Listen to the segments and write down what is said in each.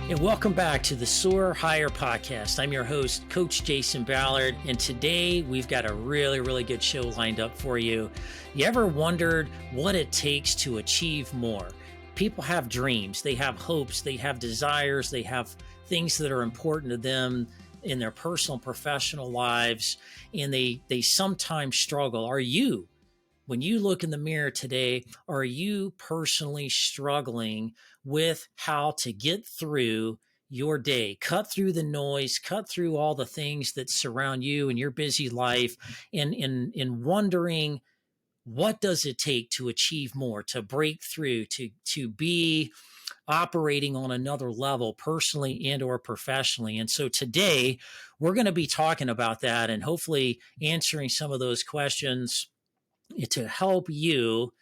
And welcome back to the Soar Higher podcast. I'm your host, Coach Jason Ballard, and today we've got a really good show lined up for you. You ever wondered what it takes to achieve more? People have dreams, they have hopes, they have desires, they have things that are important to them in their personal and professional lives, and they sometimes struggle. When you look in the mirror today, are you personally struggling with how to get through your day, cut through the noise, cut through all the things that surround you in your busy life, and wondering what does it take to achieve more, to break through, to be operating on another level personally and or professionally. And so today we're going to be talking about that and hopefully answering some of those questions to help you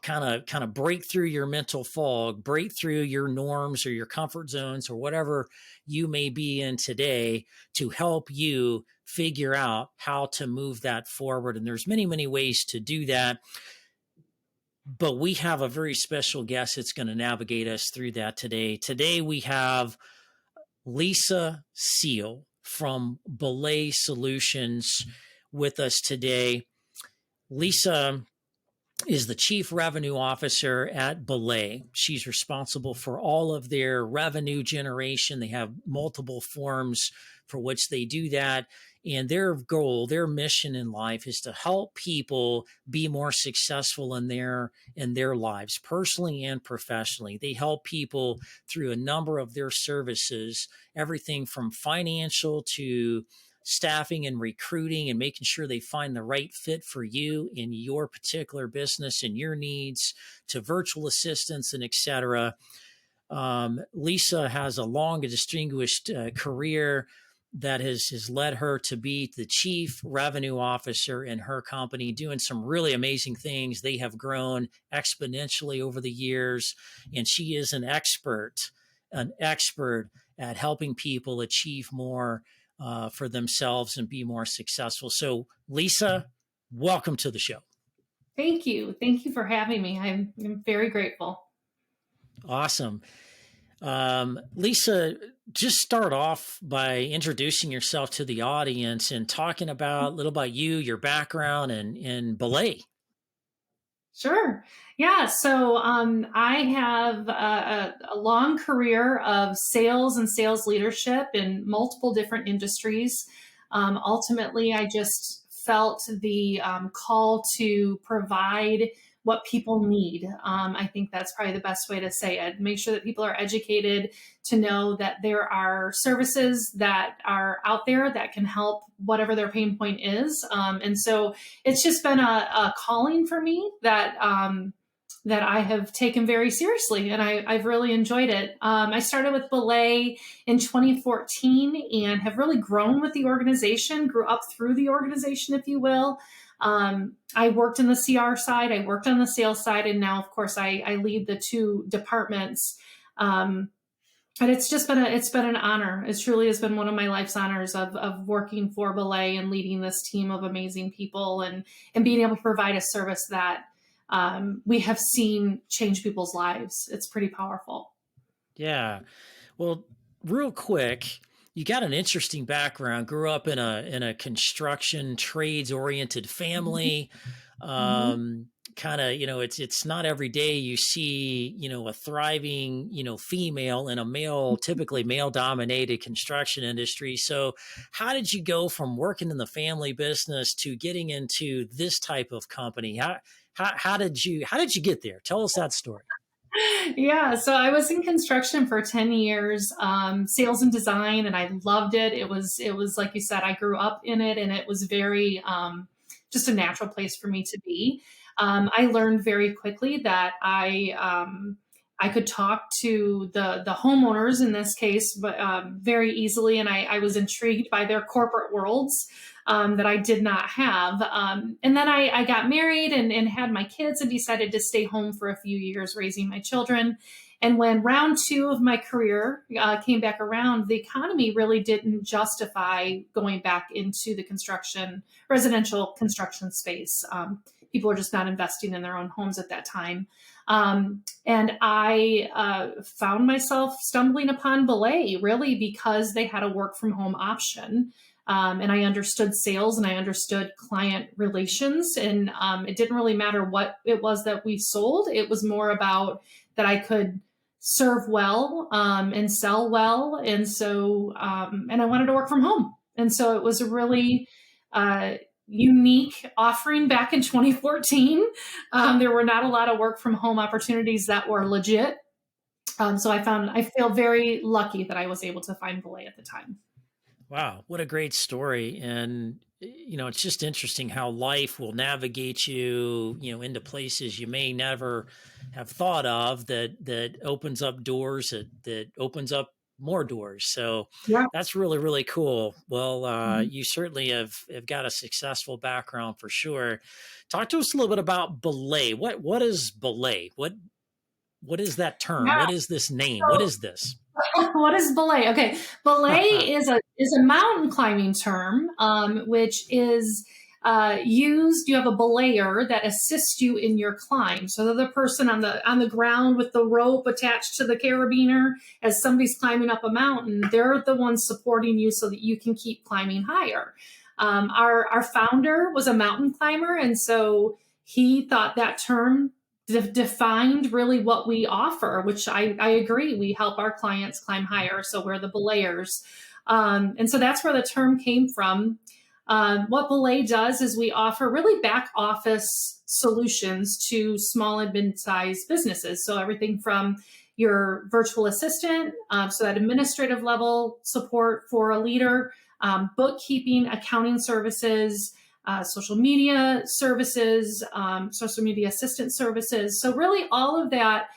kind of break through your mental fog, break through your norms or your comfort zones or whatever you may be in today, to help you figure out how to move that forward. And there's many ways to do that. But we have a very special guest that's going to navigate us through that today. Today we have Lisa Seal from BELAY Solutions with us today. Lisa is the Chief Revenue Officer at BELAY. She's responsible for all of their revenue generation. They have multiple forms for which they do that. And their goal, their mission in life is to help people be more successful in their lives, personally and professionally. They help people through a number of their services, everything from financial to staffing and recruiting and making sure they find the right fit for you in your particular business and your needs, to virtual assistants and et cetera. Lisa has a long and distinguished career that has led her to be the Chief Revenue Officer in her company, doing some really amazing things. They have grown exponentially over the years, and she is an expert at helping people achieve more for themselves and be more successful. So, Lisa, welcome to the show. Thank you. Thank you for having me. I'm very grateful. Awesome. Lisa, just start off by introducing yourself to the audience and talking about a little about you, your background, and BELAY. Sure. Yeah. So I have a long career of sales and sales leadership in multiple different industries. Ultimately, I just felt the call to provide what people need. I think that's probably the best way to say it. Make sure that people are educated to know that there are services that are out there that can help whatever their pain point is. And so it's just been a calling for me that that I have taken very seriously, and I've really enjoyed it. I started with BELAY in 2014 and have really grown with the organization, grew up through the organization, if you will. I worked in the CR side, I worked on the sales side, and now, of course, I lead the two departments. And it's been an honor. It truly has been one of my life's honors of working for BELAY and leading this team of amazing people and being able to provide a service that we have seen change people's lives. It's pretty powerful. Yeah. Well, real quick, you got an interesting background. Grew up in a construction trades oriented family. Kind of, it's not every day you see, a thriving, female in a typically male dominated construction industry. So how did you go from working in the family business to getting into this type of company? How did you get there? Tell us that story. Yeah, so I was in construction for 10 years, sales and design, and I loved it. It was like you said, I grew up in it, and it was very just a natural place for me to be. I learned very quickly that I could talk to the homeowners in this case, but very easily, and I was intrigued by their corporate worlds that I did not have. And then I got married and had my kids and decided to stay home for a few years raising my children. And when round two of my career came back around, the economy really didn't justify going back into the residential construction space. people are just not investing in their own homes at that time. And I found myself stumbling upon Belay really because they had a work from home option. And I understood sales and I understood client relations. And it didn't really matter what it was that we sold. It was more about that I could serve well and sell well. And so, and I wanted to work from home. And so it was a really uh, unique offering back in 2014. There were not a lot of work from home opportunities that were legit. So I feel very lucky that I was able to find Belay at the time. Wow, what a great story. And it's just interesting how life will navigate you, into places you may never have thought of, that opens up doors, that opens up more doors. So Yeah. that's really, really cool. Well, Mhm. you certainly have got a successful background for sure. Talk to us a little bit about belay. What is belay? What is that term? Yeah. What is this name? What So is this? what is belay? Okay, belay is a mountain climbing term, which is used. You have a belayer that assists you in your climb. So they're the person on the ground with the rope attached to the carabiner as somebody's climbing up a mountain. They're the ones supporting you so that you can keep climbing higher. Our founder was a mountain climber, and so he thought that term defined really what we offer, which I agree. We help our clients climb higher. So we're the belayers. And so that's where the term came from. What Belay does is we offer really back office solutions to small and mid-sized businesses. So everything from your virtual assistant, so that administrative level support for a leader, bookkeeping, accounting services, social media services, social media assistant services. So, really, all of that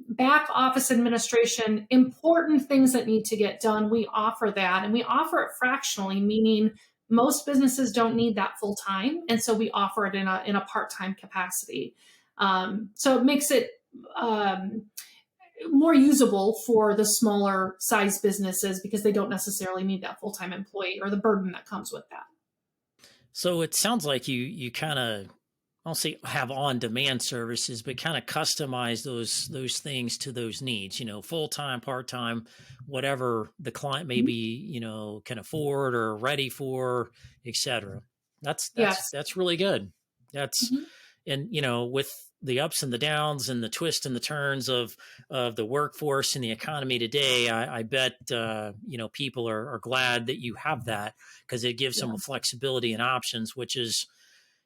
back office administration, important things that need to get done, we offer that. And we offer it fractionally, meaning most businesses don't need that full time. And so we offer it in a part time capacity. So it makes it more usable for the smaller size businesses because they don't necessarily need that full time employee or the burden that comes with that. So it sounds like you kind of, I'll say, have on demand services, but kind of customize those things to those needs. Full time, part time, whatever the client may Mhm. be, can afford or ready for, etc. That's that's Yes. that's really good. That's Mhm. and with the ups and the downs and the twists and the turns of the workforce and the economy today, I bet people are glad that you have that, because it gives Yeah. them a flexibility and options, which is,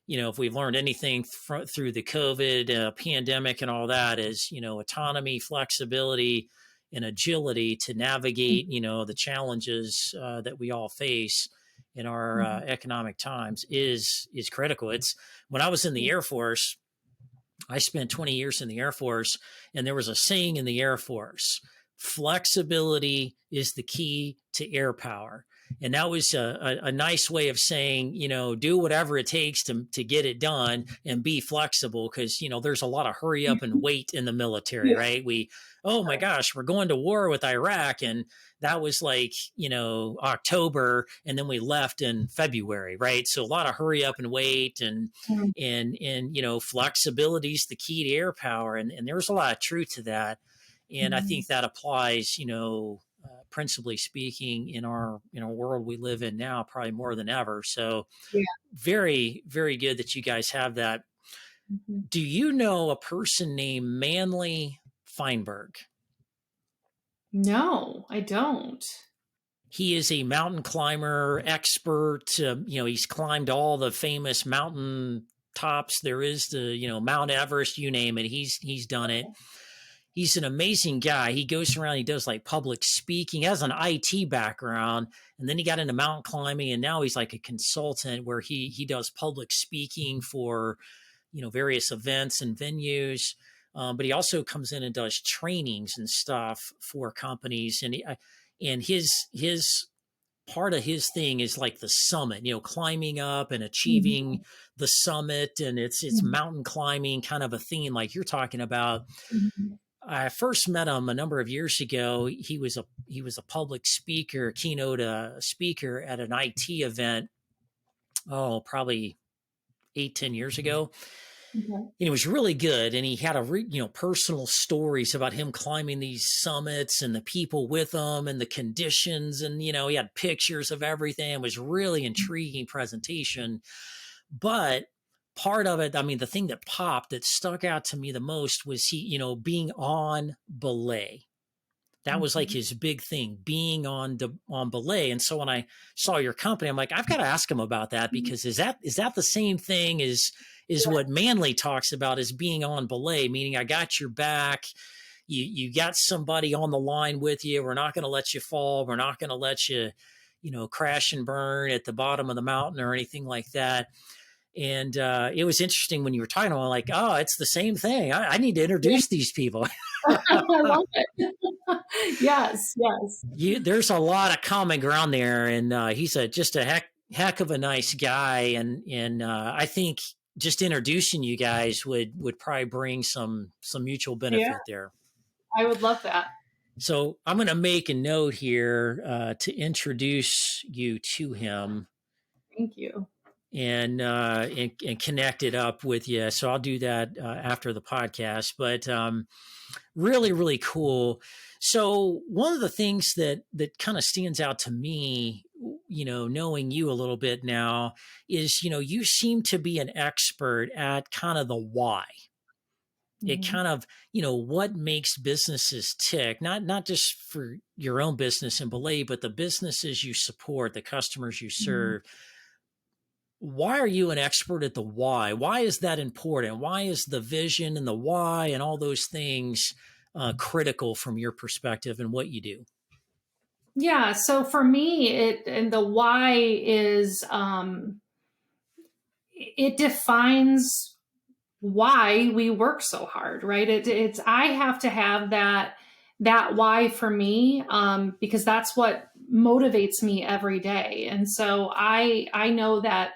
if we've learned anything through the COVID pandemic and all that, is, autonomy, flexibility, and agility to navigate, the challenges that we all face in our Mhm. economic times is critical. It's When I was in the Yeah. Air Force, I spent 20 years in the Air Force, and there was a saying in the Air Force: flexibility is the key to air power. And that was a nice way of saying, do whatever it takes to get it done and be flexible. Cause, there's a lot of hurry up and wait in the military, Yeah. right? Oh my gosh, we're going to war with Iraq. And that was like, October, and then we left in February, right? So a lot of hurry up and wait, Mhm. and flexibility is the key to air power, and there's a lot of truth to that. And I Mhm. think that applies, principally speaking, in our world we live in now, probably more than ever. So Yeah. very, very good that you guys have that. Mhm. Do you know a person named Manly Feinberg? No, I don't. He is a mountain climber expert. He's climbed all the famous mountain tops there is to, Mount Everest, you name it. He's done it. He's an amazing guy. He goes around, he does like public speaking. He has an IT background, and then he got into mountain climbing, and now he's like a consultant where he does public speaking for, various events and venues. But he also comes in and does trainings and stuff for companies, and his part of his thing is like the summit, climbing up and achieving Mhm. the summit, and it's Mhm. mountain climbing kind of a theme like you're talking about. Mhm. I first met him a number of years ago. He was a public speaker, keynote speaker at an IT event. Oh, probably 8, 10 years ago. Okay. And it was really good. And he had personal stories about him climbing these summits and the people with him and the conditions. And, he had pictures of everything. It was really intriguing presentation. But part of it, I mean, the thing that popped that stuck out to me the most was he, being on belay. That was like Mhm. his big thing, being on belay. And so when I saw your company, I'm like, I've got to ask him about that, because is that the same thing as what Manly talks about as being on belay, meaning I got your back. You got somebody on the line with you. We're not going to let you fall. We're not going to let you, crash and burn at the bottom of the mountain or anything like that. And it was interesting when you were talking about, like, oh, it's the same thing. I need to Yeah. introduce these people. I love it. Yes, yes. There's a lot of common ground there, and he's just a heck of a nice guy, and I think just introducing you guys would probably bring some mutual Yeah, benefit there. I would love that. So I'm going to make a note here to introduce you to him Thank you. and connect it up with you. So I'll do that after the podcast. But really, really cool. So one of the things that kind of stands out to me, knowing you a little bit now, is you seem to be an expert at kind of the why. It Mhm. kind of, what makes businesses tick, not just for your own business and belay, but the businesses you support, the customers you Mhm. serve. Why are you an expert at the why? Why is that important? Why is the vision and the why and all those things critical from your perspective and what you do? Yeah, so for me, it and the why is it defines why we work so hard, right? It's I have to have that why for me, because that's what motivates me every day. And so I know that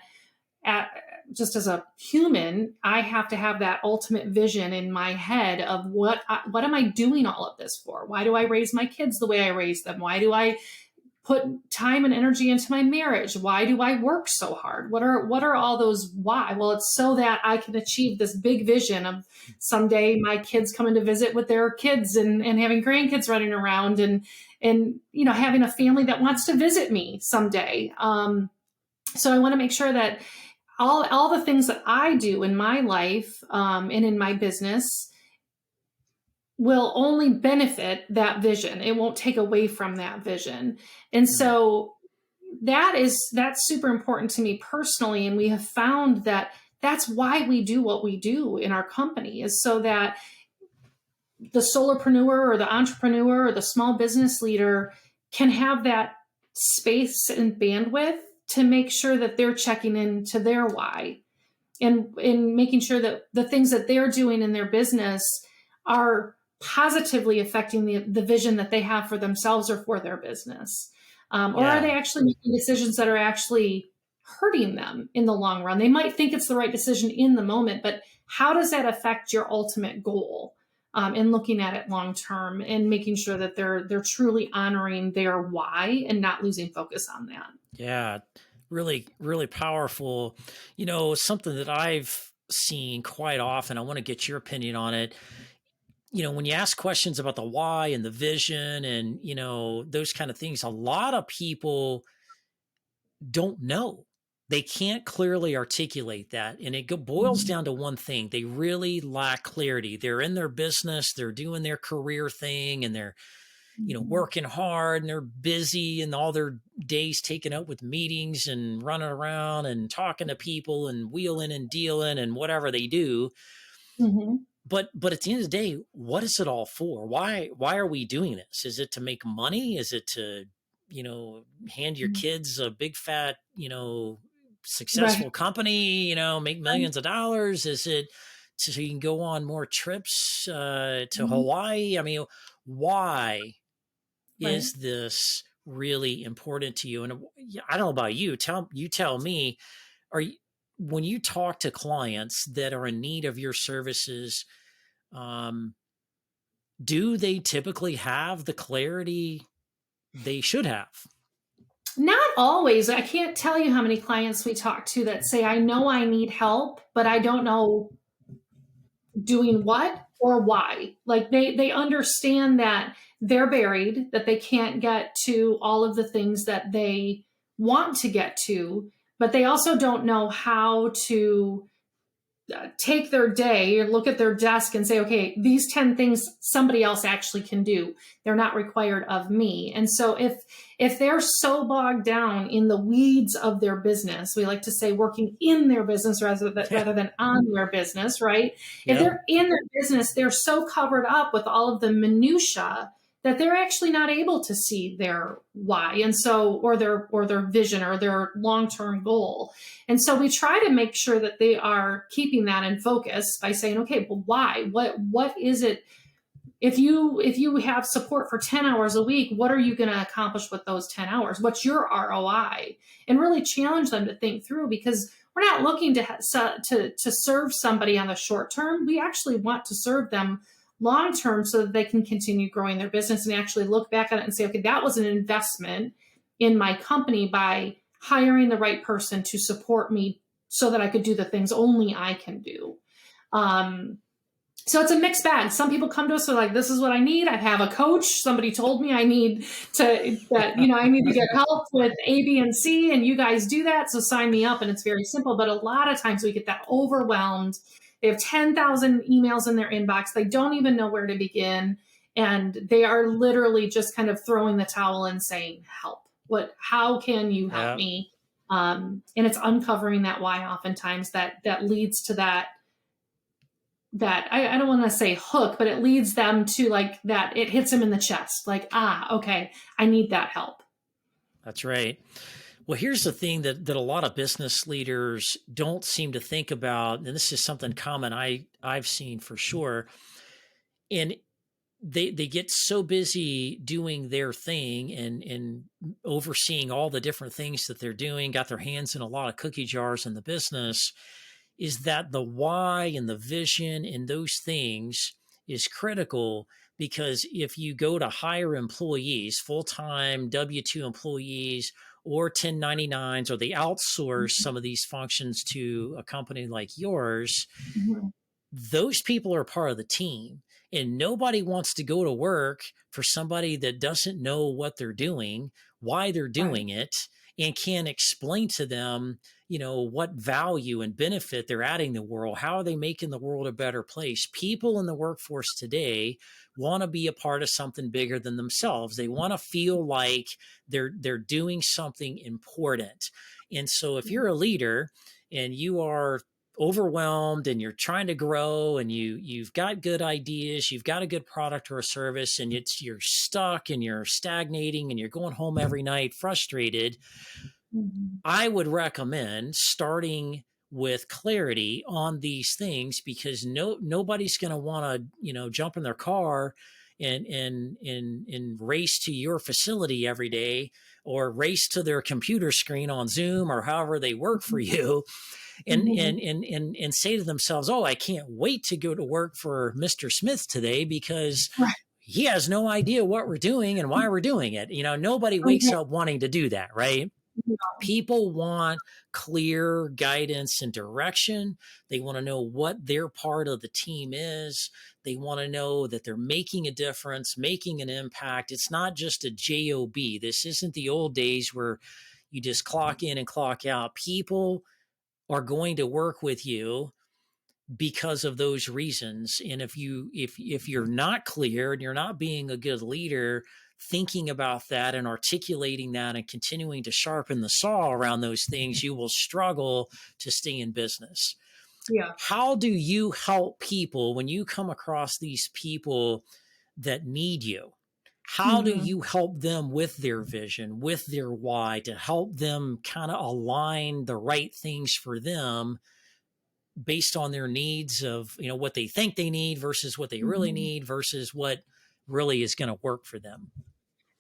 at, just as a human, I have to have that ultimate vision in my head of what am I doing all of this for? Why do I raise my kids the way I raise them? Why do I put time and energy into my marriage? Why do I work so hard? What are all those why? Well, it's so that I can achieve this big vision of someday my kids coming to visit with their kids and having grandkids running around and having a family that wants to visit me someday. So I want to make sure that all the things that I do in my life and in my business will only benefit that vision. It won't take away from that vision. And Hmm. so that's super important to me personally. And we have found that that's why we do what we do in our company, is so that the solopreneur or the entrepreneur or the small business leader can have that space and bandwidth to make sure that they're checking into their why and in making sure that the things that they're doing in their business are positively affecting the vision that they have for themselves or for their business. Or are they Yeah. actually making decisions that are actually hurting them in the long run? They might think it's the right decision in the moment, but how does that affect your ultimate goal? And looking at it long term and making sure that they're truly honoring their why and not losing focus on that. Yeah. Really, really powerful. Something that I've seen quite often, I want to get your opinion on it. When you ask questions about the why and the vision and, those kind of things, a lot of people don't know. They can't clearly articulate that. And it boils Mhm. down to one thing. They really lack clarity. They're in their business, they're doing their career thing, and they're, Mhm. working hard and they're busy and all their days taken up with meetings and running around and talking to people and wheeling and dealing and whatever they do. Mhm. But at the end of the day, what is it all for? Why are we doing this? Is it to make money? Is it to, hand your Mhm. kids a big fat, Right. successful company, make millions of dollars? Is it so you can go on more trips to Mhm. Hawaii? I mean, why Right. is this really important to you? And I don't know about you. Tell me, are you, when you talk to clients that are in need of your services, um, do they typically have the clarity they should have? Not always. I can't tell you how many clients we talk to that say, I know I need help, but I don't know doing what or why. Like they understand that they're buried, that they can't get to all of the things that they want to get to, but they also don't know how to take their day and look at their desk and say, okay, these 10 things somebody else actually can do. They're not required of me. And so if they're so bogged down in the weeds of their business, we like to say working in their business rather than on their business, right? If Yep. they're in their business, they're so covered up with all of the minutia that they're actually not able to see their why, and so or their vision or their long-term goal. And so we try to make sure that they are keeping that in focus by saying, okay, well, why? What is it? If you have support for 10 hours a week, what are you going to accomplish with those 10 hours? What's your ROI? And really challenge them to think through, because we're not looking to serve somebody on the short term. We actually want to serve them long term so that they can continue growing their business and actually look back at it and say, okay, that was an investment in my company by hiring the right person to support me so that I could do the things only I can do. So it's a mixed bag. Some people come to us and are like, this is what I need. I have a coach. Somebody told me I need I need to get help with A, B, and C, and you guys do that. So sign me up. And it's very simple. But a lot of times we get that overwhelmed. They have 10,000 emails in their inbox. They don't even know where to begin. And they are literally just kind of throwing the towel and saying, help. How can you help Yeah. me? And it's uncovering that why oftentimes that leads to that I don't want to say hook, but it leads them to like that. It hits them in the chest. Like, okay, I need that help. That's right. Well, here's the thing that a lot of business leaders don't seem to think about, and this is something common I've seen for sure. And they get so busy doing their thing and overseeing all the different things that they're doing, got their hands in a lot of cookie jars in the business, is that the why and the vision and those things is critical. Because if you go to hire employees, full-time W-2 employees or 1099s, or they outsource some of these functions to a company like yours, Mm-hmm. those people are part of the team. And nobody wants to go to work for somebody that doesn't know what they're doing, why they're Right. doing it, and can't explain to them, what value and benefit they're adding the world. How are they making the world a better place? People in the workforce today want to be a part of something bigger than themselves. They want to feel like they're doing something important. And so if you're a leader and you are overwhelmed and you're trying to grow and you've got good ideas, you've got a good product or a service, and you're stuck and you're stagnating and you're going home every night frustrated, Mm-hmm. I would recommend starting with clarity on these things, because nobody's going to want to jump in their car and race to your facility every day, or race to their computer screen on Zoom or however they work for you, and Mm-hmm. and and and and say to themselves, "Oh, I can't wait to go to work for Mr. Smith today because Right. he has no idea what we're doing and why we're doing it." Nobody wakes Okay. up wanting to do that, right? People want clear guidance and direction. They want to know what their part of the team is. They want to know that they're making a difference, making an impact. It's not just a job. This isn't the old days where you just clock in and clock out. People are going to work with you because of those reasons. And if you're not clear and you're not being a good leader, thinking about that and articulating that and continuing to sharpen the saw around those things, you will struggle to stay in business. Yeah. How do you help people when you come across these people that need you? How do Mm-hmm. you help them with their vision, with their why, to help them kind of align the right things for them based on their needs of, what they think they need versus what they really Mm-hmm. need versus what really is going to work for them?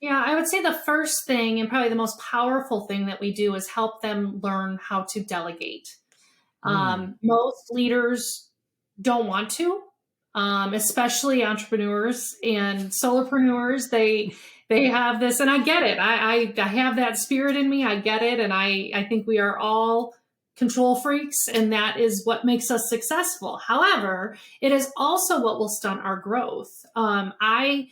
Yeah, I would say the first thing and probably the most powerful thing that we do is help them learn how to delegate. Mm, Most leaders don't want to, especially entrepreneurs and solopreneurs. They have this, and I get it. I have that spirit in me. I get it. And I think we are all control freaks, and that is what makes us successful. However, it is also what will stunt our growth. I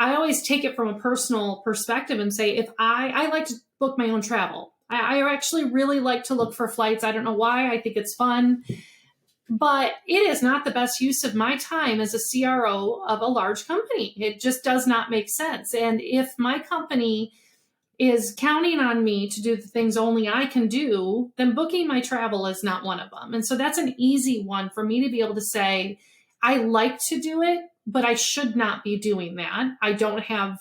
always take it from a personal perspective and say, if I like to book my own travel. I actually really like to look for flights. I don't know why. I think it's fun. But it is not the best use of my time as a CRO of a large company. It just does not make sense. And if my company is counting on me to do the things only I can do, then booking my travel is not one of them. And so that's an easy one for me to be able to say, I like to do it, but I should not be doing that. I don't have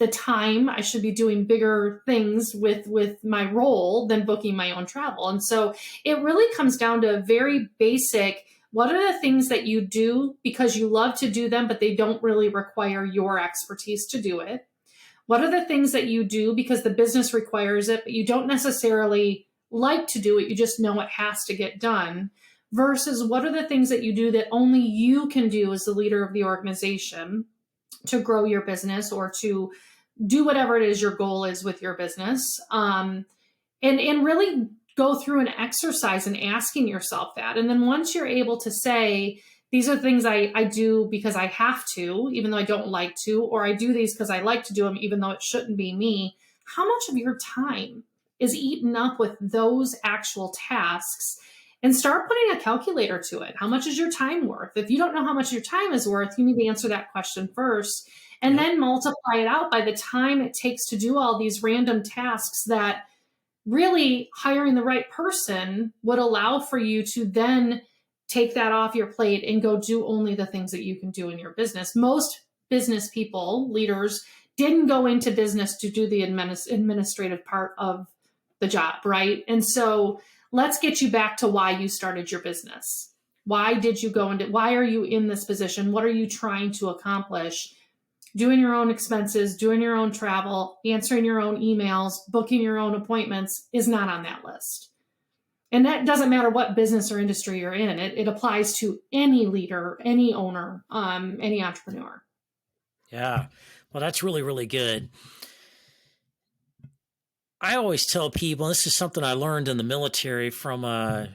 the time. I should be doing bigger things with my role than booking my own travel. And so it really comes down to a very basic, what are the things that you do because you love to do them, but they don't really require your expertise to do it? What are the things that you do because the business requires it, but you don't necessarily like to do it, you just know it has to get done? Versus what are the things that you do that only you can do as the leader of the organization to grow your business or to do whatever it is your goal is with your business? And really go through an exercise and asking yourself that. And then once you're able to say, these are things I do because I have to, even though I don't like to, or I do these because I like to do them, even though it shouldn't be me, how much of your time is eaten up with those actual tasks? And start putting a calculator to it. How much is your time worth? If you don't know how much your time is worth, you need to answer that question first, and Yep. then multiply it out by the time it takes to do all these random tasks that really hiring the right person would allow for you to then take that off your plate and go do only the things that you can do in your business. Most business people, leaders, didn't go into business to do the administrative part of the job, right? And so let's get you back to why you started your business. Why did you go into, why are you in this position? What are you trying to accomplish? Doing your own expenses, doing your own travel, answering your own emails, booking your own appointments is not on that list. And that doesn't matter what business or industry you're in. It applies to any leader, any owner, any entrepreneur. Yeah. Well, that's really, really good. I always tell people, this is something I learned in the military from a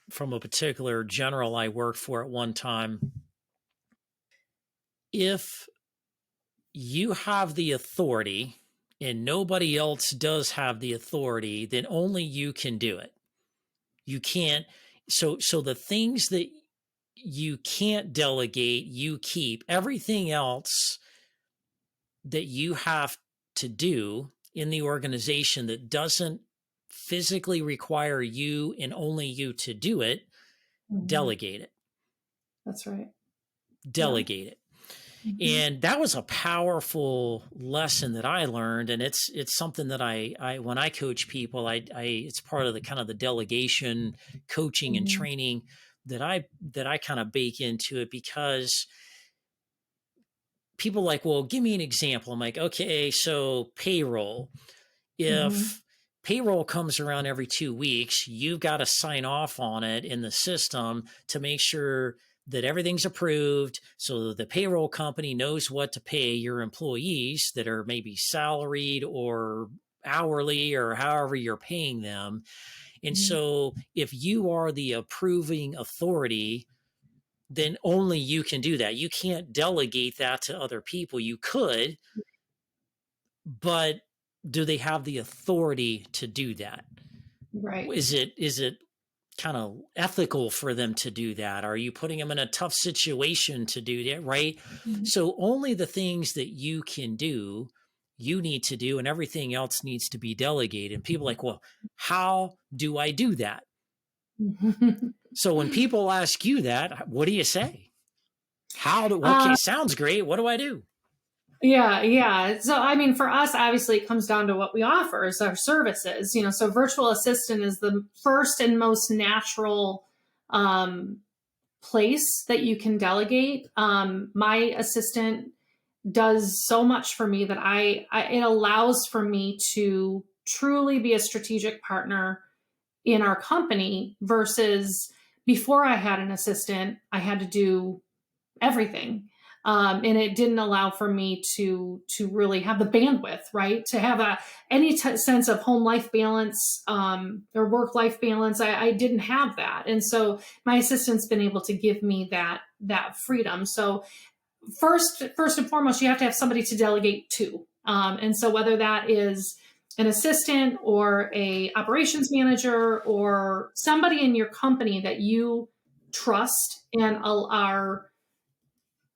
particular general I worked for at one time. If you have the authority and nobody else does have the authority, then only you can do it. You can't. So the things that you can't delegate, you keep. Everything else that you have to do in the organization that doesn't physically require you and only you to do it, Mm-hmm. delegate it. That's right. Yeah. Delegate it. Mm-hmm. And that was a powerful lesson that I learned. And it's something that I when I coach people, I it's part of the kind of the delegation coaching and Mm-hmm. training that I kind of bake into it, because people are like, well, give me an example. I'm like, okay, so payroll. Mm-hmm. If payroll comes around every 2 weeks, you've got to sign off on it in the system to make sure that everything's approved, so that the payroll company knows what to pay your employees that are maybe salaried or hourly or however you're paying them. And Mm-hmm. so if you are the approving authority, then only you can do that. You can't delegate that to other people. You could, but do they have the authority to do that? Right. Is it kind of ethical for them to do that? Are you putting them in a tough situation to do that, right? Mm-hmm. So only the things that you can do, you need to do, and everything else needs to be delegated. And people are like, well, how do I do that? So when people ask you that, what do you say? Okay, uh, sounds great. What do I do? Yeah, yeah. So, I mean, for us, obviously, it comes down to what we offer is our services. So virtual assistant is the first and most natural um, place that you can delegate. My assistant does so much for me that it allows for me to truly be a strategic partner in our company versus before I had an assistant, I had to do everything. And it didn't allow for me to really have the bandwidth, right, to have any sense of home life balance, or work life balance. I didn't have that, and so my assistant's been able to give me that freedom. So first and foremost, you have to have somebody to delegate to. And so whether that is an assistant or a operations manager or somebody in your company that you trust and are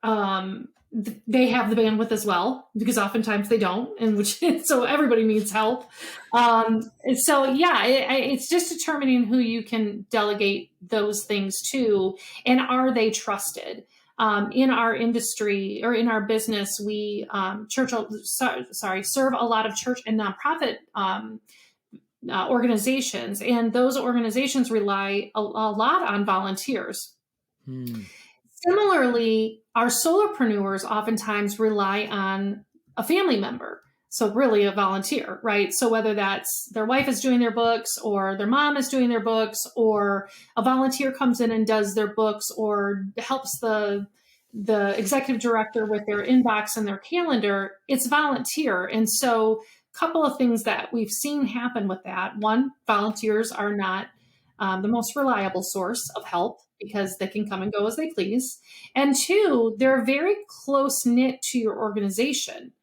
they have the bandwidth as well, because oftentimes they don't, and which so everybody needs help. And so yeah, it's just determining who you can delegate those things to, and are they trusted. In our industry or in our business, we serve a lot of church and nonprofit organizations, and those organizations rely a lot on volunteers. Hmm. Similarly, our solopreneurs oftentimes rely on a family member. So really a volunteer, right? So whether that's their wife is doing their books or their mom is doing their books, or a volunteer comes in and does their books, or helps the executive director with their inbox and their calendar, it's volunteer. And so a couple of things that we've seen happen with that. One, volunteers are not the most reliable source of help because they can come and go as they please. And two, they're very close knit to your organization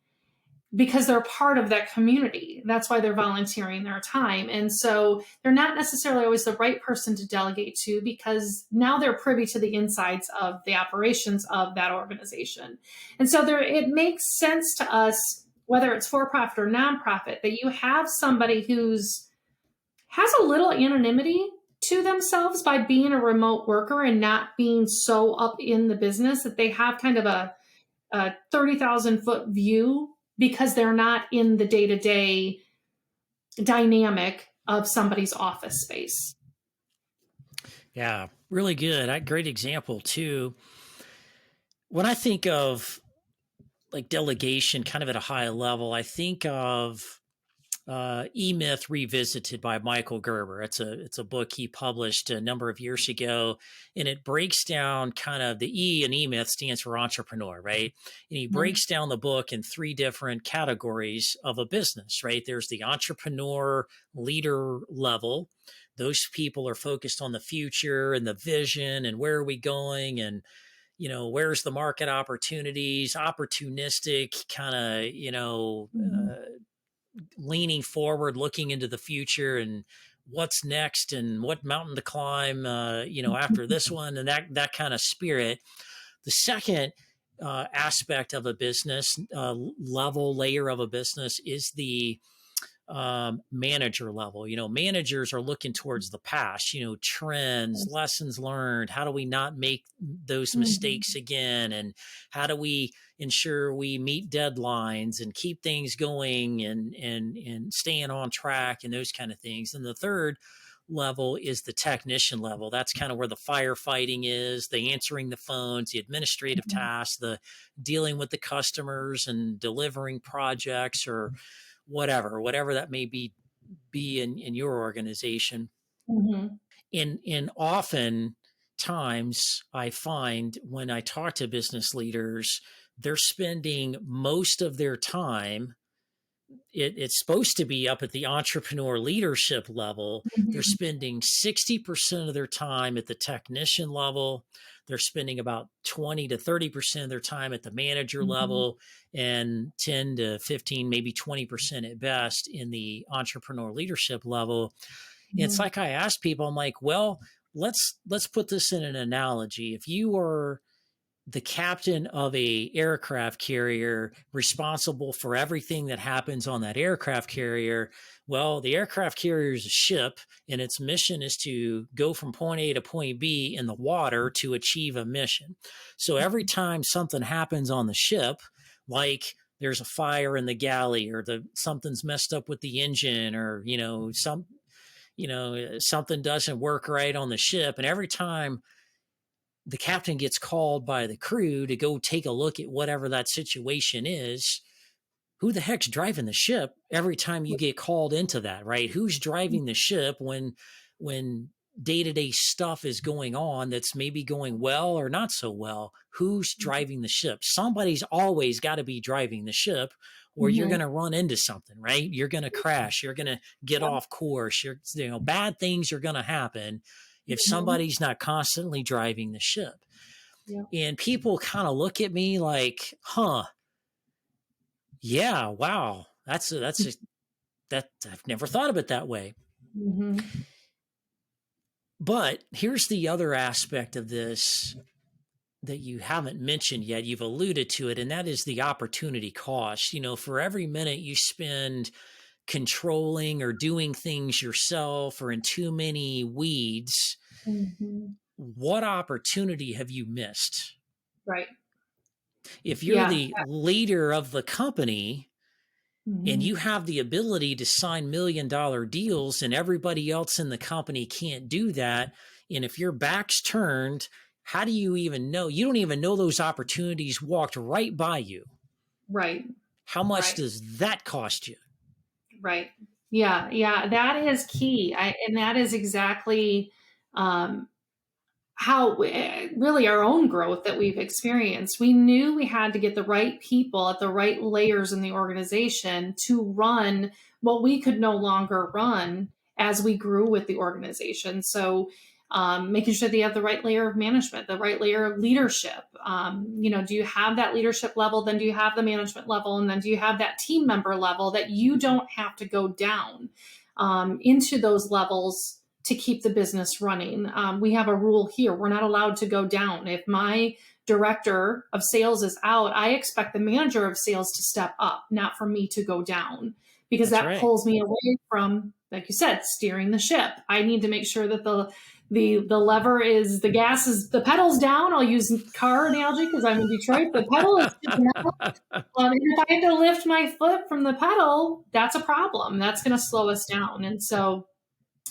because they're part of that community. That's why they're volunteering their time. And so they're not necessarily always the right person to delegate to, because now they're privy to the insides of the operations of that organization. And so it makes sense to us, whether it's for-profit or nonprofit, that you have somebody who's has a little anonymity to themselves by being a remote worker and not being so up in the business, that they have kind of a 30,000 foot view, because they're not in the day-to-day dynamic of somebody's office space. Yeah, really good. Great example too. When I think of like delegation kind of at a high level, I think of E-Myth Revisited by Michael Gerber. It's a book he published a number of years ago, and it breaks down kind of the E in E-Myth stands for entrepreneur, right? And he breaks down the book in three different categories of a business, right? There's the entrepreneur leader level. Those people are focused on the future and the vision and where are we going, and where's the market opportunities, opportunistic kind of, leaning forward, looking into the future and what's next and what mountain to climb, after this one, and that kind of spirit. The second aspect of a business layer of a business is the manager level. Managers are looking towards the past, trends, lessons learned. How do we not make those mistakes again? And how do we ensure we meet deadlines and keep things going and staying on track and those kind of things? And the third level is the technician level. That's kind of where the firefighting is, the answering the phones, the administrative tasks, the dealing with the customers and delivering projects or whatever that may be in your organization. Mm-hmm. And often times I find when I talk to business leaders, they're spending most of their time, it's supposed to be up at the entrepreneur leadership level. They're spending 60% of their time at the technician level. They're spending about 20 to 30% of their time at the manager level, and 10 to 15, maybe 20% at best in the entrepreneur leadership level. It's like I ask people, I'm like, well, let's put this in an analogy. If you were the captain of a aircraft carrier responsible for everything that happens on that aircraft carrier, well, the aircraft carrier is a ship, and its mission is to go from point A to point B in the water to achieve a mission. So every time something happens on the ship, like there's a fire in the galley, or something's messed up with the engine, or something doesn't work right on the ship, and every time the captain gets called by the crew to go take a look at whatever that situation is, who the heck's driving the ship every time you get called into that, right? Who's driving the ship when day-to-day stuff is going on that's maybe going well or not so well, who's Mhm. driving the ship? Somebody's always got to be driving the ship, or you're going Mhm. to run into something, right? You're going to crash, you're going to get Yep. off course, bad things are going to happen if Mhm. somebody's not constantly driving the ship. Yep. And people kind of look at me like, huh, yeah, wow, that I've never thought of it that way. Mhm. But here's the other aspect of this that you haven't mentioned yet. You've alluded to it, and that is the opportunity cost. For every minute you spend controlling or doing things yourself or in too many weeds, Mhm. what opportunity have you missed? Right. If you're Yeah. the leader of the company and you Mhm. have the ability to sign $1 million deals and everybody else in the company can't do that, and if your back's turned, how do you even know? You don't even know those opportunities walked right by you. Right. How much Right. does that cost you? Right. Yeah. Yeah. That is key. And that is exactly um, really our own growth that we've experienced. We knew we had to get the right people at the right layers in the organization to run what we could no longer run as we grew with the organization. So, making sure that you have the right layer of management, the right layer of leadership. Do you have that leadership level? Then do you have the management level? And then do you have that team member level that you don't have to go down into those levels to keep the business running? We have a rule here. We're not allowed to go down. If my director of sales is out, I expect the manager of sales to step up, not for me to go down, because That's that right. pulls me away from, like you said, steering the ship. I need to make sure that the lever is, the gas is, the pedal's down. I'll use car analogy because I'm in Detroit. The pedal is to the metal. And if I have to lift my foot from the pedal, that's a problem. That's going to slow us down. And so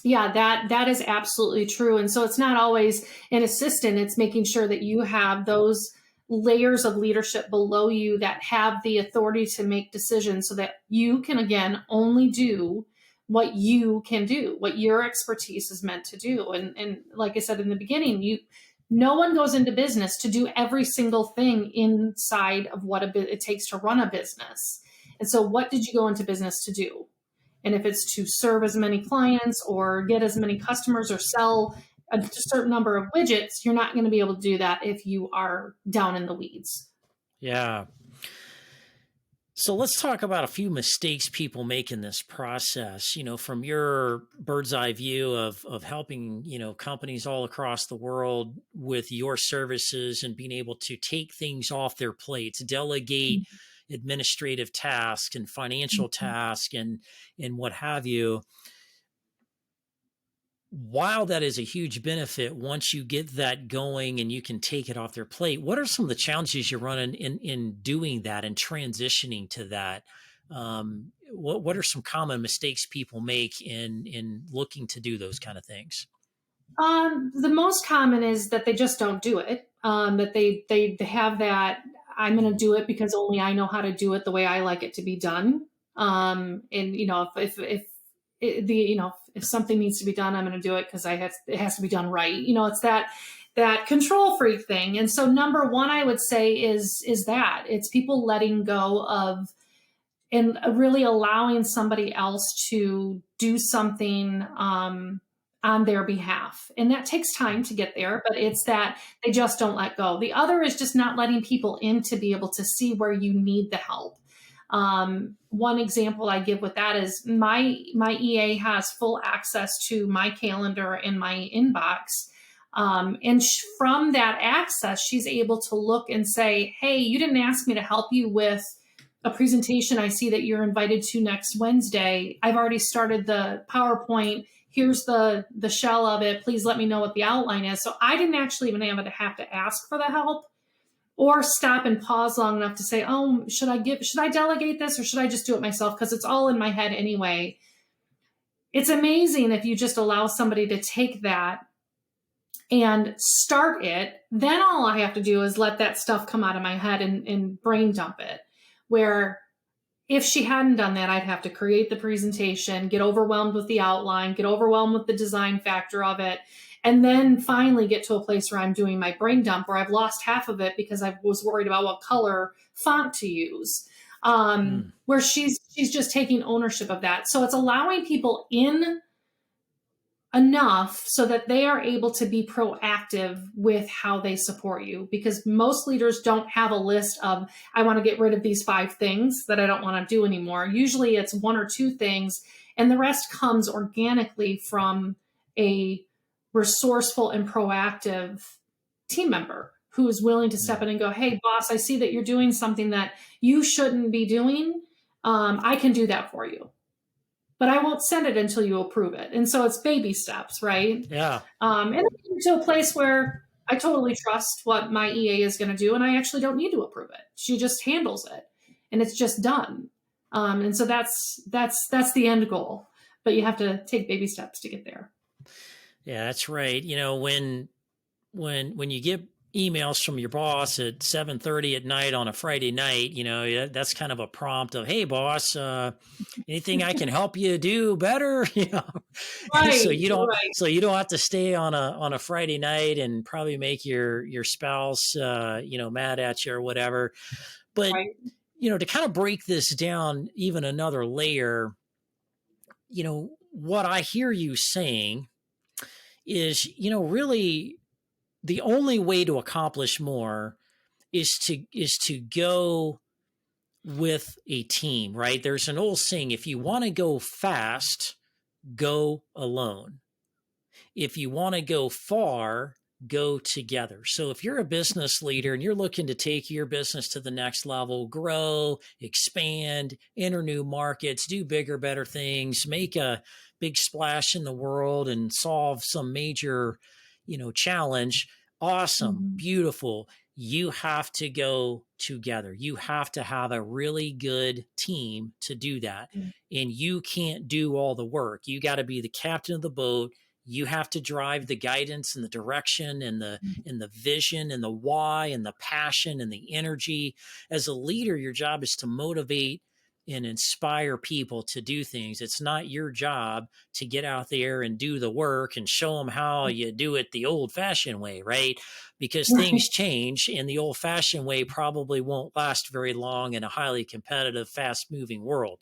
yeah, that is absolutely true. And so it's not always an assistant, it's making sure that you have those layers of leadership below you that have the authority to make decisions so that you can again only do what you can do, what your expertise is meant to do. And like I said in the beginning, no one goes into business to do every single thing inside of what it takes to run a business. And so what did you go into business to do? And if it's to serve as many clients or get as many customers or sell a certain number of widgets, you're not going to be able to do that if you are down in the weeds. Yeah. So let's talk about a few mistakes people make in this process. From your bird's eye view of helping, companies all across the world with your services and being able to take things off their plates, delegate administrative tasks and financial Mhm. tasks and what have you. While that is a huge benefit, once you get that going and you can take it off their plate, what are some of the challenges you're running in doing that and transitioning to that? What are some common mistakes people make in looking to do those kind of things? The most common is that they just don't do it. That they have that, I'm going to do it because only I know how to do it the way I like it to be done. And if if something needs to be done, I'm going to do it because it has to be done right. It's that control freak thing. And so number one, I would say is that it's people letting go of and really allowing somebody else to do something on their behalf. And that takes time to get there, but it's that they just don't let go. The other is just not letting people in to be able to see where you need the help. One example I give with that is my EA has full access to my calendar and my inbox. From that access, she's able to look and say, hey, you didn't ask me to help you with a presentation I see that you're invited to next Wednesday. I've already started the PowerPoint. Here's the shell of it. Please let me know what the outline is. So I didn't actually even have to ask for the help or stop and pause long enough to say, oh, should I delegate this or should I just do it myself? Because it's all in my head anyway. It's amazing if you just allow somebody to take that and start it, then all I have to do is let that stuff come out of my head and brain dump it. Where if she hadn't done that, I'd have to create the presentation, get overwhelmed with the outline, get overwhelmed with the design factor of it, and then finally get to a place where I'm doing my brain dump where I've lost half of it because I was worried about what color font to use. Where she's just taking ownership of that. So it's allowing people in enough so that they are able to be proactive with how they support you, because most leaders don't have a list of, I want to get rid of these 5 things that I don't want to do anymore. Usually it's 1 or 2 things, and the rest comes organically from a resourceful and proactive team member who is willing to step in and go, hey boss, I see that you're doing something that you shouldn't be doing. I can do that for you, but I won't send it until you approve it. And so it's baby steps, right? Yeah. And to a place where I totally trust what my EA is going to do, and I actually don't need to approve it. She just handles it, and it's just done. And so that's the end goal. But you have to take baby steps to get there. Yeah, that's right. When you get emails from your boss at 7:30 at night on a Friday night, that's kind of a prompt of, hey boss, anything I can help you do better, Right, so you don't, right. so you don't have to stay on a Friday night and probably make your spouse, mad at you or whatever. But, Right. to kind of break this down even another layer, what I hear you saying is, really the only way to accomplish more is to go with a team, right? There's an old saying, if you want to go fast, go alone. If you want to go far, go together. So if you're a business leader and you're looking to take your business to the next level, grow, expand, enter new markets, do bigger, better things, make a big splash in the world and solve some major, challenge, awesome, Mhm. beautiful. You have to go together. You have to have a really good team to do that. Mhm. And you can't do all the work. You got to be the captain of the boat. You have to drive the guidance and the direction and the vision and the why and the passion and the energy. As a leader, your job is to motivate and inspire people to do things. It's not your job to get out there and do the work and show them how you do it the old fashioned way, right? Because things Right. change, and the old fashioned way probably won't last very long in a highly competitive, fast moving world.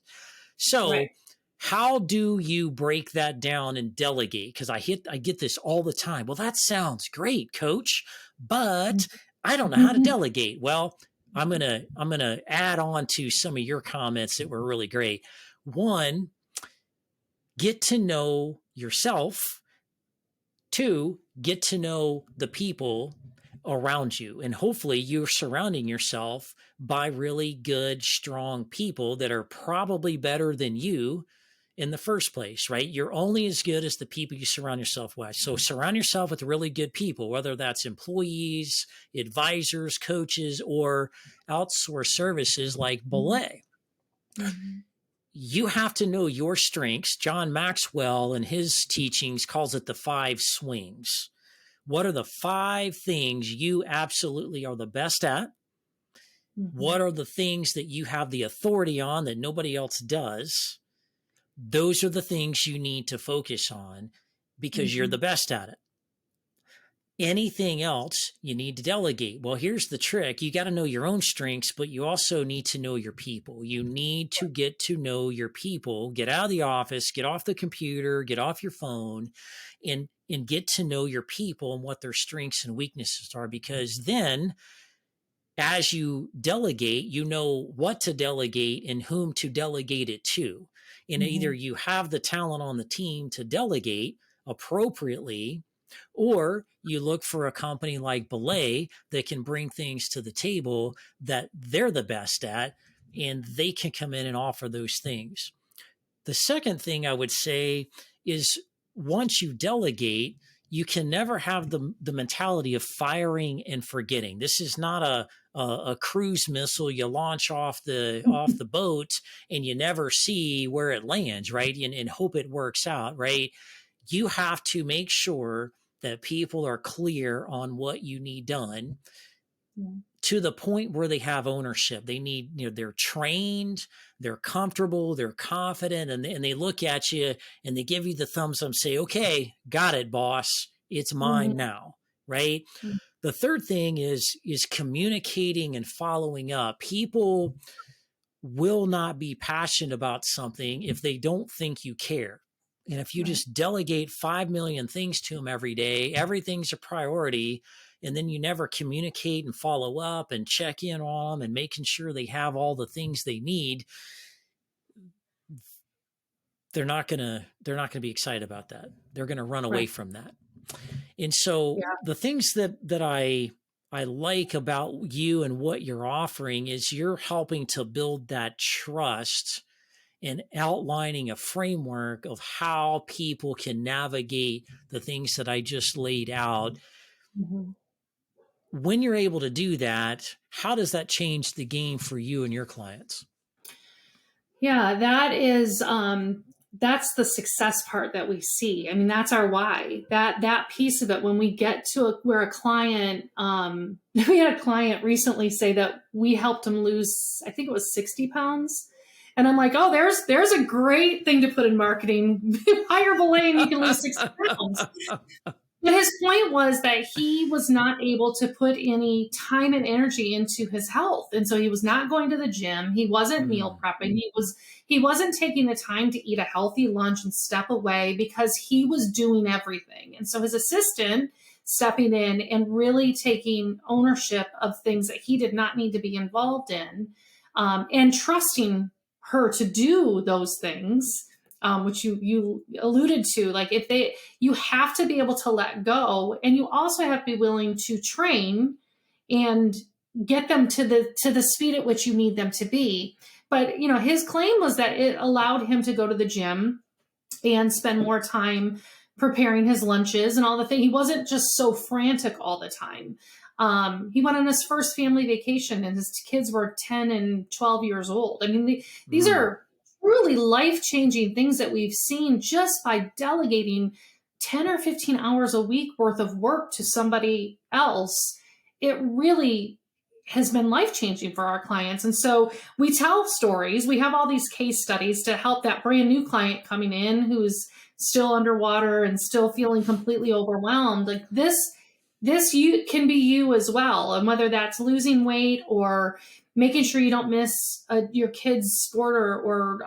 So, Right. how do you break that down and delegate? Because I get this all the time. Well, that sounds great, coach, but I don't know how to Mhm. delegate. Well, I'm gonna add on to some of your comments that were really great. One, get to know yourself. 2, get to know the people around you. And hopefully you're surrounding yourself by really good, strong people that are probably better than you in the first place, right? You're only as good as the people you surround yourself with. So surround yourself with really good people, whether that's employees, advisors, coaches, or outsourced services like Belay. Mhm. You have to know your strengths. John Maxwell in his teachings calls it the 5 swings. What are the 5 things you absolutely are the best at? What Mhm. are the things that you have the authority on that nobody else does? Those are the things you need to focus on because you're the Mhm. best at it. Anything else you need to delegate. Well, here's the trick. You got to know your own strengths, but you also need to know your people. You need to get to know your people. Get out of the office, get off the computer, get off your phone, and get to know your people and what their strengths and weaknesses are, because then as you delegate, you know what to delegate and whom to delegate it to. And either Mhm. you have the talent on the team to delegate appropriately, or you look for a company like Belay that can bring things to the table that they're the best at, and they can come in and offer those things. The second thing I would say is, once you delegate, you can never have the mentality of firing and forgetting. This is not a cruise missile you launch off the boat and you never see where it lands, right? And hope it works out, right? You have to make sure that people are clear on what you need done. Yeah. to the point where they have ownership. They need, they're trained, they're comfortable, they're confident, and they look at you and they give you the thumbs up, say, okay, got it, boss. It's mine Mhm. now. Right. The third thing is communicating and following up. People will not be passionate about something if they don't think you care. And if you Right. just delegate 5 million things to them every day, everything's a priority, and then you never communicate and follow up and check in on them and making sure they have all the things they need, they're not going to be excited about that. They're going to run away Right. from that. And so Yeah. the things that I like about you and what you're offering is you're helping to build that trust and outlining a framework of how people can navigate the things that I just laid out. Mhm. When you're able to do that, how does that change the game for you and your clients? Yeah, that's the success part that we see. I mean, that's our why. That piece of it, when we get to where a client, we had a client recently say that we helped him lose, I think it was 60 pounds. And I'm like, oh, there's a great thing to put in marketing. Hire Belay and you can lose 60 pounds. But his point was that he was not able to put any time and energy into his health. And so he was not going to the gym. He wasn't meal Mm, prepping. He wasn't taking the time to eat a healthy lunch and step away because he was doing everything. And so his assistant stepping in and really taking ownership of things that he did not need to be involved in, and trusting her to do those things, which you alluded to. Like, if they you have to be able to let go, and you also have to be willing to train and get them to the speed at which you need them to be. But his claim was that it allowed him to go to the gym and spend more time preparing his lunches and all the things. He wasn't just so frantic all the time. He went on his first family vacation and his kids were 10 and 12 years old. I mean, these mm, are truly life-changing things that we've seen just by delegating 10 or 15 hours a week worth of work to somebody else. It really has been life-changing for our clients. And so we tell stories. We have all these case studies to help that brand new client coming in who's still underwater and still feeling completely overwhelmed. Like, this you can be you as well. And whether that's losing weight or making sure you don't miss your kid's sport or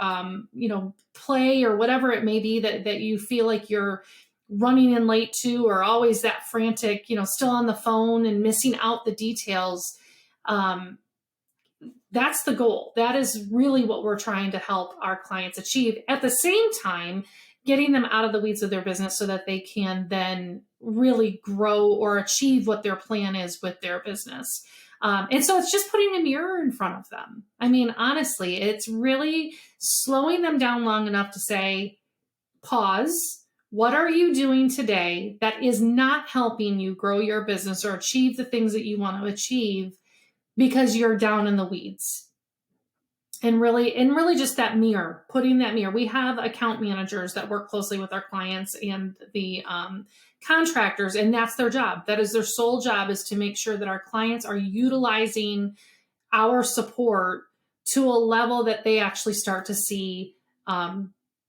play or whatever it may be that you feel like you're running in late to, or always that frantic, still on the phone and missing out the details. um, that's the goal. That is really what we're trying to help our clients achieve. At the same time, getting them out of the weeds of their business so that they can then really grow or achieve what their plan is with their business. And so it's just putting a mirror in front of them. I mean, honestly, it's really slowing them down long enough to say, pause. What are you doing today that is not helping you grow your business or achieve the things that you want to achieve because you're down in the weeds? And really just that mirror, putting that mirror. We have account managers that work closely with our clients and the contractors, and that's their job. That is their sole job, is to make sure that our clients are utilizing our support to a level that they actually start to see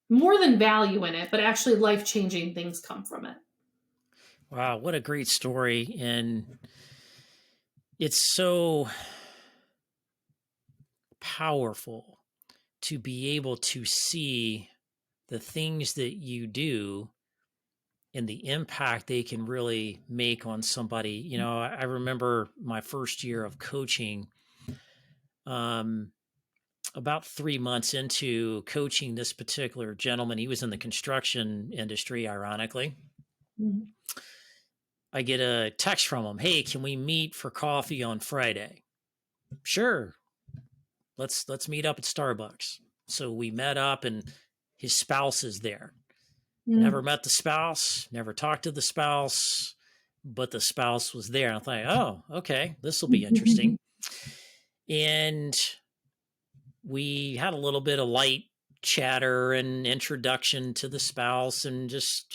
more than value in it, but actually life-changing things come from it. wow, what a great story. And it's so powerful to be able to see the things that you do and the impact they can really make on somebody. I remember my first year of coaching, um, about 3 months into coaching this particular gentleman. He was in the construction industry, ironically. Mhm. I get a text from him. Hey, can we meet for coffee on Friday? Sure. Let's meet up at Starbucks. So we met up and his spouse is there. Never Mm. met the spouse, never talked to the spouse, but the spouse was there. And I thought, oh, okay, this will be interesting. And we had a little bit of light chatter and introduction to the spouse and just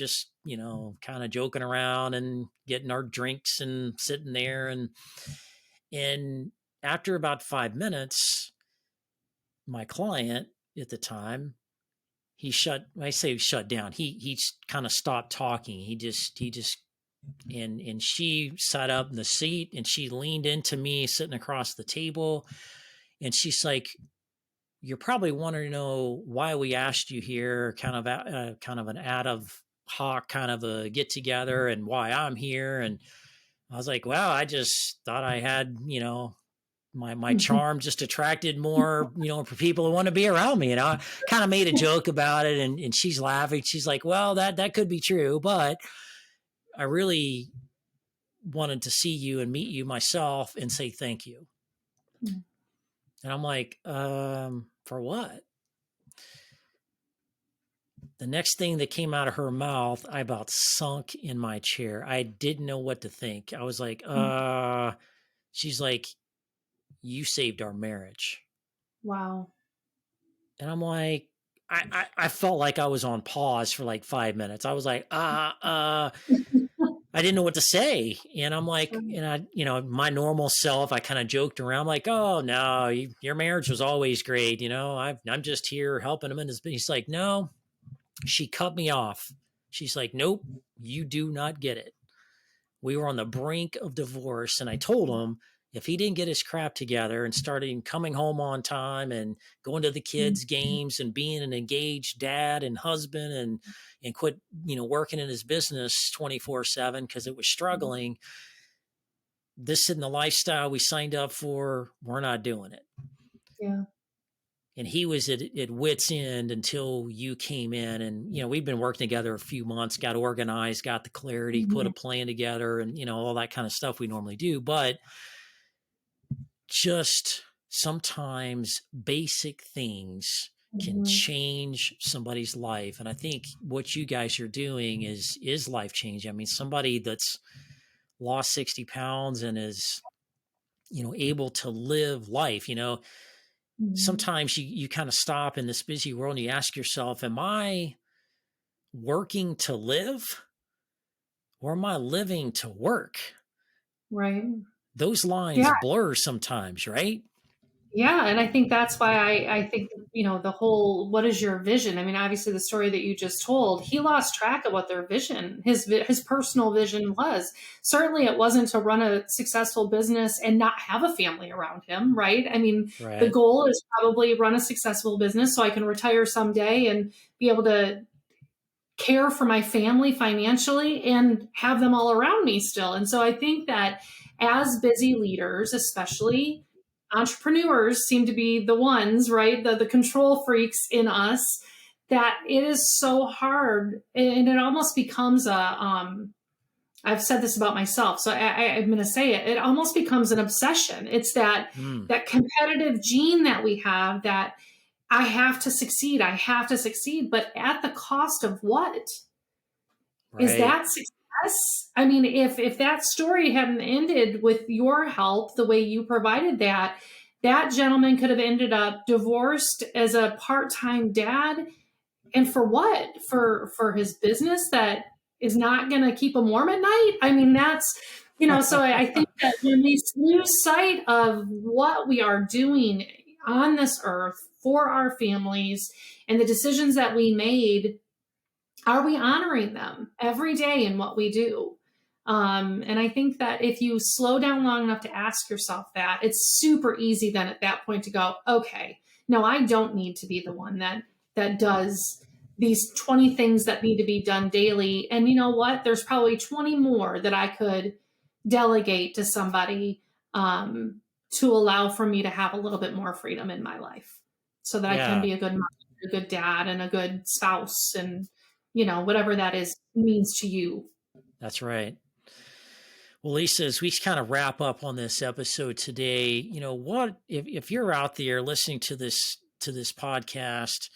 kind of joking around and getting our drinks and sitting there. And after about 5 minutes, my client at the time, he shut, I say shut down. He kind of stopped talking. He just, and she sat up in the seat and she leaned into me sitting across the table. And she's like, you're probably wanting to know why we asked you here, kind of an out of hoc kind of a get together, and why I'm here. And I was like, well, I just thought I had, my charm just attracted more, for people who want to be around me. And I kind of made a joke about it, and she's laughing. She's like, well, that could be true, but I really wanted to see you and meet you myself and say thank you. And I'm like, for what? The next thing that came out of her mouth, I about sunk in my chair. I didn't know what to think. I was like, she's like, you saved our marriage. Wow. And I'm like, I felt like I was on pause for like 5 minutes. I was like, I didn't know what to say. And I'm like, and I, my normal self, I kind of joked around like, oh no, your marriage was always great. I'm just here helping him in his business. He's like, no, she cut me off. She's like, nope, you do not get it. We were on the brink of divorce. And I told him if he didn't get his crap together and started coming home on time and going to the kids' games and being an engaged dad and husband and quit, working in his business 24/7 because it was struggling, this isn't the lifestyle we signed up for. We're not doing it. Yeah. And he was at wit's end until you came in. And, we've been working together a few months, got organized, got the clarity, put a plan together, and, all that kind of stuff we normally do. But just sometimes basic things can change somebody's life. And I think what you guys are doing is life changing. I mean, somebody that's lost 60 pounds and is, able to live life, sometimes you kind of stop in this busy world and you ask yourself, am I working to live or am I living to work? Right. Those lines Yeah. blur sometimes, right? Yeah. And I think that's why I think, the whole, what is your vision? I mean, obviously the story that you just told, he lost track of what their vision, his personal vision was. Certainly it wasn't to run a successful business and not have a family around him, right? I mean, the Right. goal is probably run a successful business so I can retire someday and be able to care for my family financially and have them all around me still. And so I think that as busy leaders, especially entrepreneurs seem to be the ones, right? The control freaks in us, that it is so hard and it almost becomes I've said this about myself, so I'm going to say it. It almost becomes an obsession. It's that competitive gene that we have, that I have to succeed. I have to succeed, but at the cost of what? Is Right. that success? I mean, if that story hadn't ended with your help, the way you provided that, that gentleman could have ended up divorced as a part-time dad. And for what? For his business that is not going to keep him warm at night? I mean, that's, so I think that when we lose sight of what we are doing on this earth for our families and the decisions that we made, are we honoring them every day in what we do? And I think that if you slow down long enough to ask yourself that, it's super easy then at that point to go, okay, no, I don't need to be the one that does these 20 things that need to be done daily. And you know what? There's probably 20 more that I could delegate to somebody, to allow for me to have a little bit more freedom in my life so that I can Yeah, be a good mom, a good dad, and a good spouse, and whatever that is means to you. that's right. Well, Lisa, as we kind of wrap up on this episode today, what if you're out there listening to this podcast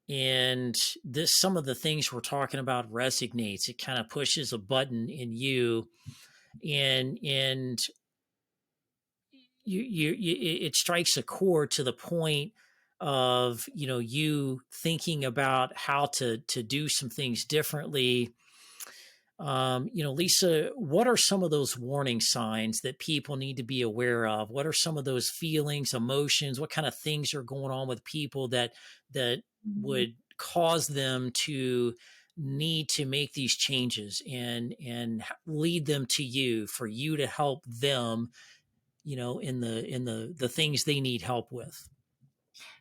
and this some of the things we're talking about resonates, it kind of pushes a button in you, and it strikes a chord to the point of you thinking about how to do some things differently. Lisa, what are some of those warning signs that people need to be aware of? What are some of those feelings, emotions? What kind of things are going on with people that Mhm. would cause them to need to make these changes lead them to you for you to help them, in the things they need help with?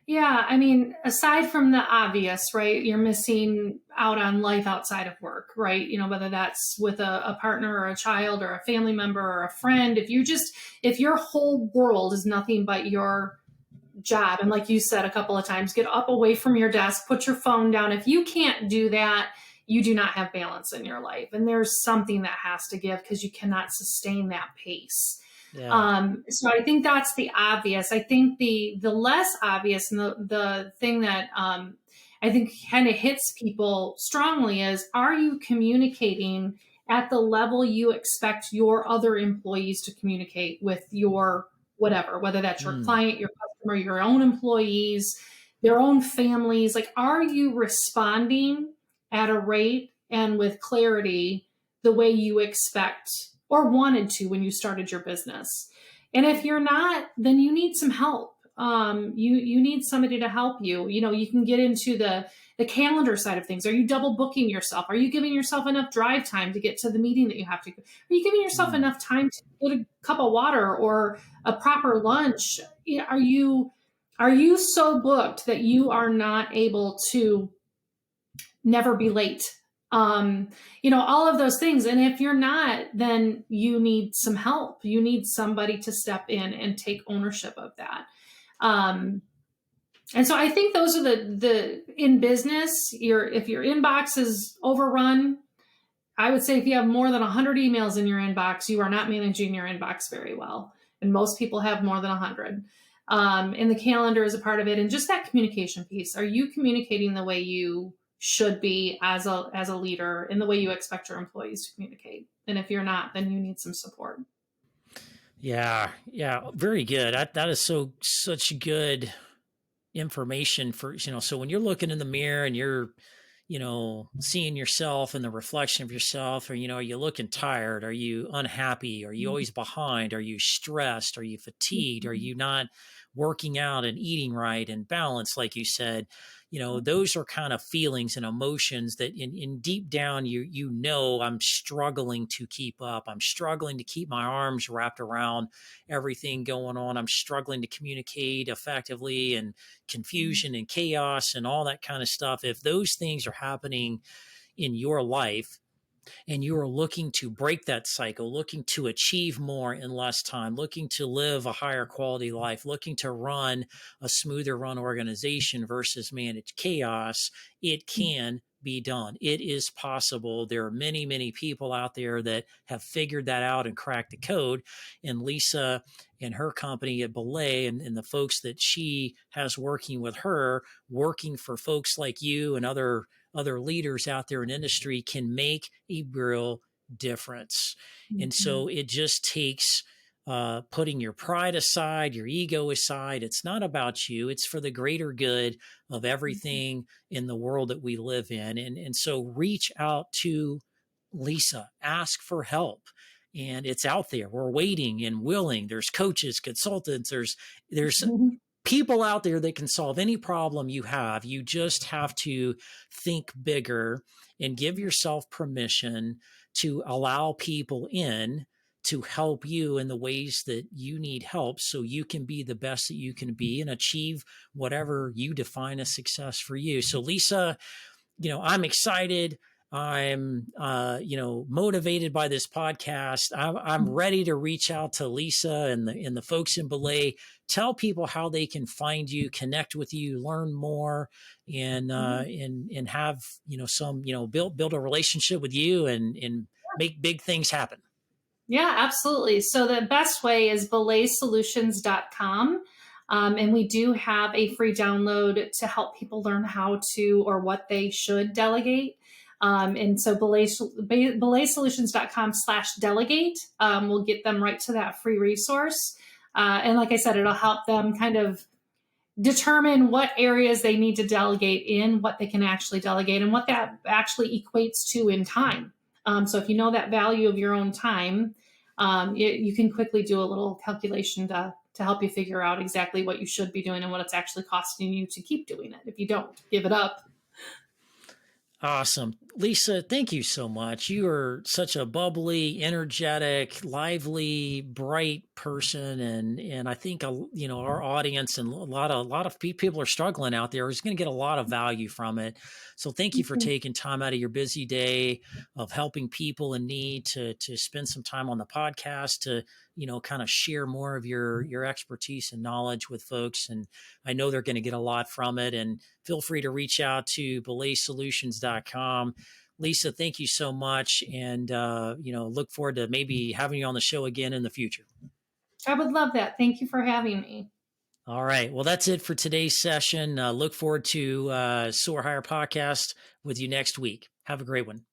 Yeah, I mean, aside from the obvious, right? You're missing out on life outside of work, right? Whether that's with a partner or a child or a family member or a friend. If your whole world is nothing but your job, and like you said a couple of times, get up away from your desk, put your phone down. If you can't do that, you do not have balance in your life. And there's something that has to give because you cannot sustain that pace. Yeah. So I think that's the obvious. I think the less obvious and the thing that I think kind of hits people strongly is, are you communicating at the level you expect your other employees to communicate with your whatever, whether that's your Mm, client, your customer, your own employees, their own families? Like, are you responding at a rate and with clarity the way you expect or wanted to when you started your business? And if you're not, then you need some help. You need somebody to help you. You can get into the calendar side of things. Are you double booking yourself? Are you giving yourself enough drive time to get to the meeting that you have to? Are you giving yourself mm. enough time to get a cup of water or a proper lunch? Are you so booked that you are not able to never be late? All of those things. And if you're not, then you need some help. You need somebody to step in and take ownership of that. Um, and so I think those are the in business, if your inbox is overrun, I would say if you have more than 100 emails in your inbox, you are not managing your inbox very well. And most people have more than 100. And the calendar is a part of it. And just that communication piece. Are you communicating the way you should be as a leader, in the way you expect your employees to communicate? And if you're not, then you need some support. Yeah, yeah, very good. That is such good information for, so when you're looking in the mirror and you're, seeing yourself in the reflection of yourself, or, are you looking tired? Are you unhappy? Are you always behind? Are you stressed? Are you fatigued? Are you not working out and eating right and balanced, like you said? Those are kind of feelings and emotions that in deep down, I'm struggling to keep up. I'm struggling to keep my arms wrapped around everything going on. I'm struggling to communicate effectively, and confusion and chaos and all that kind of stuff. If those things are happening in your life and you are looking to break that cycle, looking to achieve more in less time, looking to live a higher quality life, looking to run a smoother run organization versus manage chaos, it can be done. It is possible. There are many, many people out there that have figured that out and cracked the code. And Lisa and her company at Belay, and the folks that she has working with her, working for folks like you and other leaders out there in industry, can make a real difference. And so Mhm. it just takes putting your pride aside, your ego aside. It's not about you, it's for the greater good of everything in the world that we live in. And so reach out to Lisa, ask for help. And it's out there. We're waiting and willing. There's coaches, consultants, there's Mhm. people out there that can solve any problem you have. You just have to think bigger and give yourself permission to allow people in to help you in the ways that you need help, so you can be the best that you can be and achieve whatever you define as success for you. So Lisa, I'm excited. I'm, motivated by this podcast. I'm ready to reach out to Lisa and the folks in Belay. Tell people how they can find you, connect with you, learn more, and have, some, build a relationship with you and make big things happen. Yeah, absolutely. So the best way is belaysolutions.com. And we do have a free download to help people learn how to or what they should delegate. And so belaysolutions.com/delegate will get them right to that free resource. And like I said, it'll help them kind of determine what areas they need to delegate in, what they can actually delegate, and what that actually equates to in time. So if you know that value of your own time, you can quickly do a little calculation to help you figure out exactly what you should be doing and what it's actually costing you to keep doing it if you don't give it up. Awesome. Lisa, thank you so much. You are such a bubbly, energetic, lively, bright person. And I think, our audience and a lot of people are struggling out there is going to get a lot of value from it. So thank you for taking time out of your busy day of helping people in need to spend some time on the podcast to, kind of share more of your expertise and knowledge with folks. And I know they're going to get a lot from it. And feel free to reach out to belaysolutions.com. Lisa, thank you so much. And, look forward to maybe having you on the show again in the future. I would love that. Thank you for having me. All right. Well, that's it for today's session. Look forward to Soar Higher podcast with you next week. Have a great one.